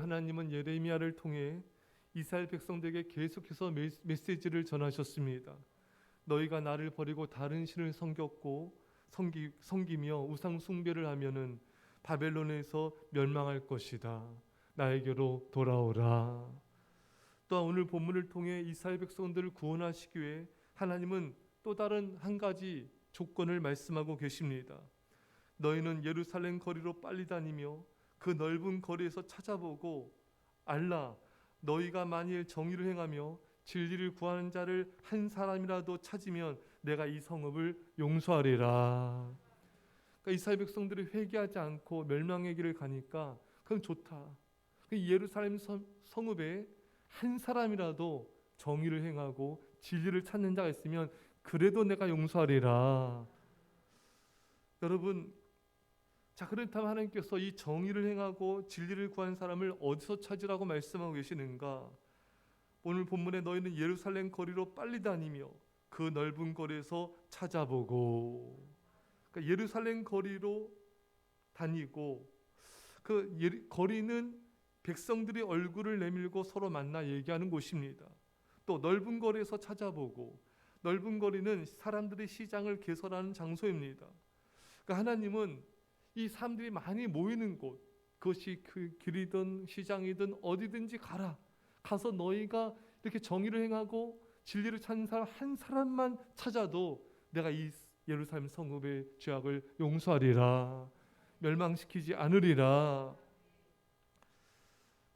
하나님은 예레미야를 통해 이스라엘 백성들에게 계속해서 메시지를 전하셨습니다. 너희가 나를 버리고 다른 신을 섬기며 우상 숭배를 하면은 바벨론에서 멸망할 것이다. 나에게로 돌아오라. 또한 오늘 본문을 통해 이스라엘 백성들을 구원하시기 위해 하나님은 또 다른 한 가지 조건을 말씀하고 계십니다. 너희는 예루살렘 거리로 빨리 다니며 그 넓은 거리에서 찾아보고 알라. 너희가 만일 정의를 행하며 진리를 구하는 자를 한 사람이라도 찾으면 내가 이 성읍을 용서하리라. 그러니까 이스라엘 백성들이 회개하지 않고 멸망의 길을 가니까 그건 좋다. 예루살렘 성읍에 한 사람이라도 정의를 행하고 진리를 찾는 자가 있으면 그래도 내가 용서하리라. 여러분, 자, 그렇다면 하나님께서 이 정의를 행하고 진리를 구한 사람을 어디서 찾으라고 말씀하고 계시는가? 오늘 본문에 너희는 예루살렘 거리로 빨리 다니며 그 넓은 거리에서 찾아보고, 그러니까 예루살렘 거리로 다니고, 그 거리는 백성들이 얼굴을 내밀고 서로 만나 얘기하는 곳입니다. 또 넓은 거리에서 찾아보고, 넓은 거리는 사람들이 시장을 개설하는 장소입니다. 그러니까 하나님은 이 사람들이 많이 모이는 곳, 그것이 그 길이든 시장이든 어디든지 가서 너희가 이렇게 정의를 행하고 진리를 찾는 사람 한 사람만 찾아도 내가 이 예루살렘 성읍의 죄악을 용서하리라, 멸망시키지 않으리라.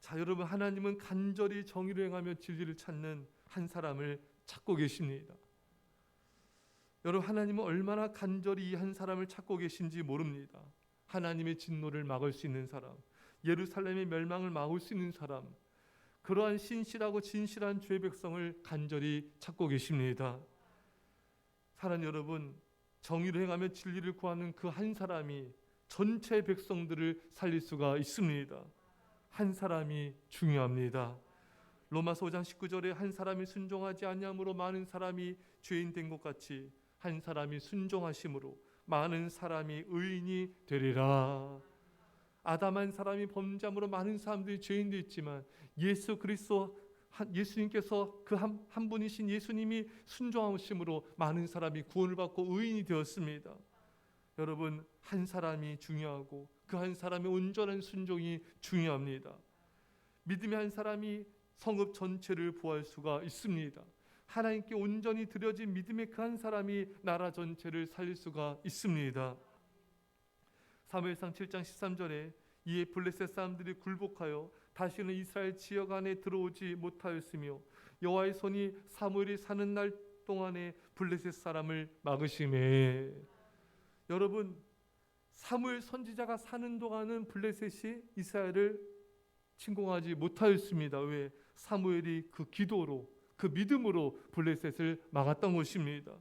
자, 여러분, 하나님은 간절히 정의를 행하며 진리를 찾는 한 사람을 찾고 계십니다. 여러분, 하나님은 얼마나 간절히 이 한 사람을 찾고 계신지 모릅니다. 하나님의 진노를 막을 수 있는 사람, 예루살렘의 멸망을 막을 수 있는 사람, 그러한 신실하고 진실한 주의 백성을 간절히 찾고 계십니다. 사랑하는 여러분, 정의를 행하며 진리를 구하는 그 한 사람이 전체 백성들을 살릴 수가 있습니다. 한 사람이 중요합니다. 로마서 5장 19절에 한 사람이 순종하지 아니함으로 많은 사람이 죄인 된 것 같이 한 사람이 순종하심으로 많은 사람이 의인이 되리라. 아담 한 사람이 범죄함으로 많은 사람들이 죄인 되었지만 예수 그리스도 예수님께서 그 한 분이신 예수님이 순종하심으로 많은 사람이 구원을 받고 의인이 되었습니다. 여러분, 한 사람이 중요하고 그 한 사람의 온전한 순종이 중요합니다. 믿음의 한 사람이 성읍 전체를 보호할 수가 있습니다. 하나님께 온전히 드려진 믿음의 그 한 사람이 나라 전체를 살릴 수가 있습니다. 사무엘상 7장 13절에 이에 블레셋 사람들이 굴복하여 다시는 이스라엘 지역 안에 들어오지 못하였으며 여호와의 손이 사무엘이 사는 날 동안에 블레셋 사람을 막으시매. 여러분, 사무엘 선지자가 사는 동안은 블레셋이 이스라엘을 침공하지 못하였습니다. 왜? 사무엘이 그 기도로, 그 믿음으로 블레셋을 막았던 것입니다.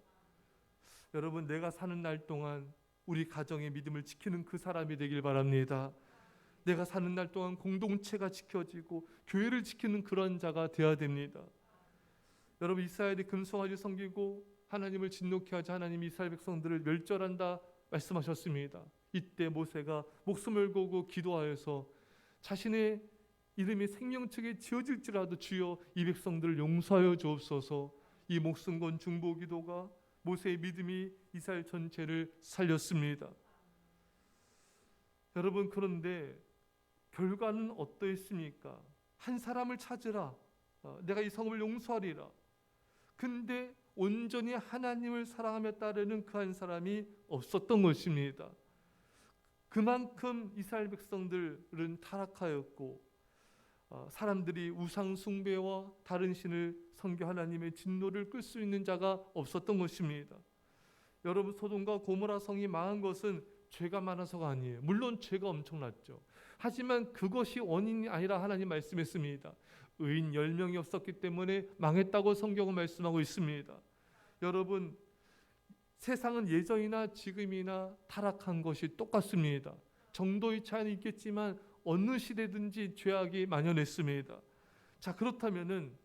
여러분, 내가 사는 날 동안 우리 가정의 믿음을 지키는 그 사람이 되길 바랍니다. 내가 사는 날 동안 공동체가 지켜지고 교회를 지키는 그런 자가 되어야 됩니다. 여러분, 이스라엘이 금송아지 섬기고 하나님을 진노케 하자 하나님이 이스라엘 백성들을 멸절한다 말씀하셨습니다. 이때 모세가 목숨을 걸고 기도하여서 자신의 이름이 생명책에 지어질지라도 주여 이 백성들을 용서하여 주옵소서. 이 목숨 건 중보 기도가 모세의 믿음이 이스라엘 전체를 살렸습니다. 여러분, 그런데 결과는 어떠했습니까? 한 사람을 찾으라, 내가 이 성읍을 용서하리라. 근데 온전히 하나님을 사랑하며 따르는 그 한 사람이 없었던 것입니다. 그만큼 이스라엘 백성들은 타락하였고 사람들이 우상 숭배와 다른 신을 섬겨 하나님의 진노를 끌 수 있는 자가 없었던 것입니다. 여러분, 소돔과 고모라 성이 망한 것은 죄가 많아서가 아니에요. 물론 죄가 엄청났죠. 하지만 그것이 원인이 아니라 하나님 말씀했습니다. 의인 10명이 없었기 때문에 망했다고 성경은 말씀하고 있습니다. 여러분, 세상은 예전이나 지금이나 타락한 것이 똑같습니다. 정도의 차이는 있겠지만 어느 시대든지 죄악이 만연했습니다. 자, 그렇다면은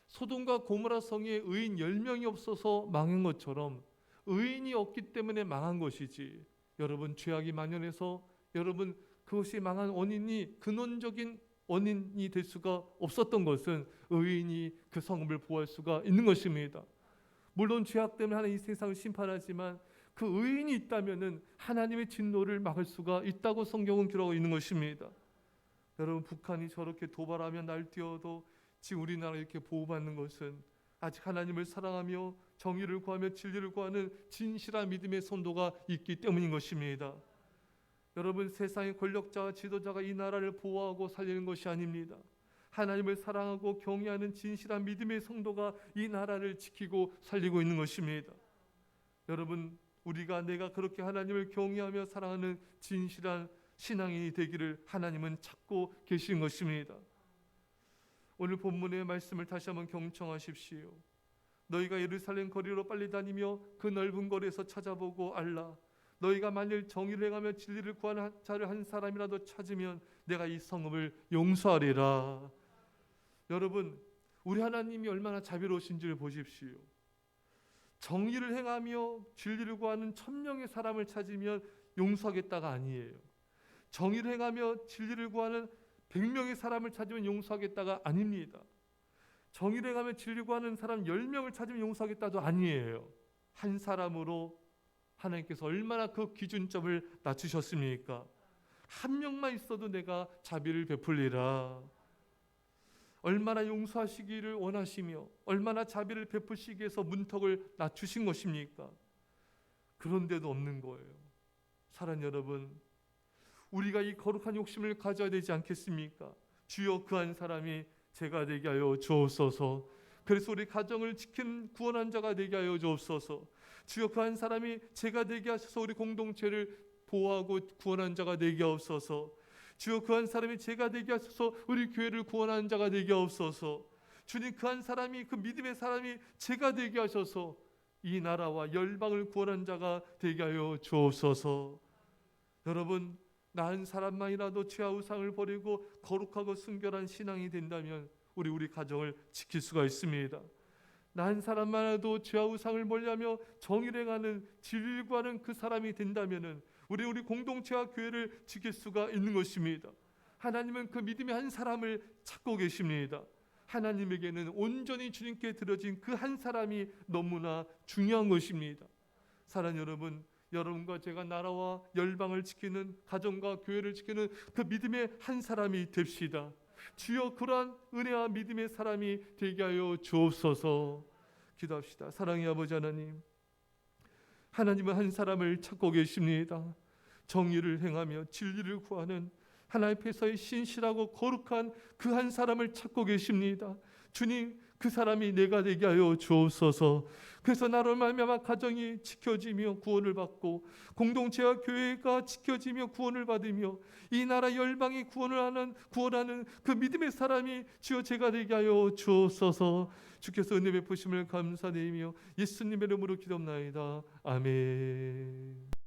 소돔과 고모라 성에 의인 10명이 없어서 망한 것처럼 의인이 없기 때문에 망한 것이지, 여러분, 죄악이 만연해서 여러분 그것이 망한 원인이 근원적인 원인이 될 수가 없었던 것은 의인이 그 성읍을 보호할 수가 있는 것입니다. 물론 죄악 때문에 하나님 이 세상을 심판하지만 그 의인이 있다면은 하나님의 진노를 막을 수가 있다고 성경은 기록하고 있는 것입니다. 여러분, 북한이 저렇게 도발하며 날뛰어도 지금 우리나라가 이렇게 보호받는 것은 아직 하나님을 사랑하며 정의를 구하며 진리를 구하는 진실한 믿음의 선도가 있기 때문인 것입니다. 여러분, 세상의 권력자와 지도자가 이 나라를 보호하고 살리는 것이 아닙니다. 하나님을 사랑하고 경외하는 진실한 믿음의 성도가 이 나라를 지키고 살리고 있는 것입니다. 여러분, 내가 그렇게 하나님을 경외하며 사랑하는 진실한 신앙인이 되기를 하나님은 찾고 계신 것입니다. 오늘 본문의 말씀을 다시 한번 경청하십시오. 너희가 예루살렘 거리로 빨리 다니며 그 넓은 거리에서 찾아보고 알라. 너희가 만일 정의를 행하며 진리를 구하는 자를 한 사람이라도 찾으면 내가 이 성읍을 용서하리라. 여러분, 우리 하나님이 얼마나 자비로우신지를 보십시오. 정의를 행하며 진리를 구하는 1000명의 사람을 찾으면 용서하겠다가 아니에요. 정의를 행하며 진리를 구하는 100명의 사람을 찾으면 용서하겠다가 아닙니다. 정의를 행하며 진리를 구하는 사람 10명을 찾으면 용서하겠다도 아니에요. 한 사람으로 하나님께서 얼마나 그 기준점을 낮추셨습니까? 한 명만 있어도 내가 자비를 베풀리라. 얼마나 용서하시기를 원하시며 얼마나 자비를 베푸시기 위해서 문턱을 낮추신 것입니까? 그런데도 없는 거예요. 사랑하는 여러분, 우리가 이 거룩한 욕심을 가져야 되지 않겠습니까? 주여, 그 한 사람이 제가 되게 하여 주옵소서. 그래서 우리 가정을 지키는 구원한 자가 되게 하여 주옵소서. 주여, 그 한 사람이 제가 되게 하셔서 우리 공동체를 보호하고 구원한 자가 되게 하옵소서. 주여, 그 한 사람이 제가 되게 하셔서 우리 교회를 구원하는 자가 되게 하옵소서. 주님, 그 한 사람이, 그 믿음의 사람이 제가 되게 하셔서 이 나라와 열방을 구원한 자가 되게 하여 주옵소서. 여러분, 나 한 사람만이라도 죄와 우상을 버리고 거룩하고 순결한 신앙이 된다면 우리 가정을 지킬 수가 있습니다. 나 한 사람만이라도 죄와 우상을 멀리하며 정의를 행하는 진리를 구하는 그 사람이 된다면 우리 공동체와 교회를 지킬 수가 있는 것입니다. 하나님은 그 믿음의 한 사람을 찾고 계십니다. 하나님에게는 온전히 주님께 드려진 그 한 사람이 너무나 중요한 것입니다. 사랑하는 여러분, 여러분과 제가 나라와 열방을 지키는, 가정과 교회를 지키는 그 믿음의 한 사람이 됩시다. 주여, 그러한 은혜와 믿음의 사람이 되게 하여 주옵소서. 기도합시다. 사랑의 아버지 하나님, 하나님은 한 사람을 찾고 계십니다. 정의를 행하며 진리를 구하는 하나님 앞에서의 신실하고 거룩한 그 한 사람을 찾고 계십니다. 주님, 그 사람이 내가 되게 하여 주옵소서. 그래서 나로 말미암아 가정이 지켜지며 구원을 받고 공동체와 교회가 지켜지며 구원을 받으며 이 나라 열방이 구원하는 그 믿음의 사람이 주여 제가 되게 하여 주옵소서. 주께서 은혜 베푸심을 감사드리며 예수님의 이름으로 기도합나이다. 아멘.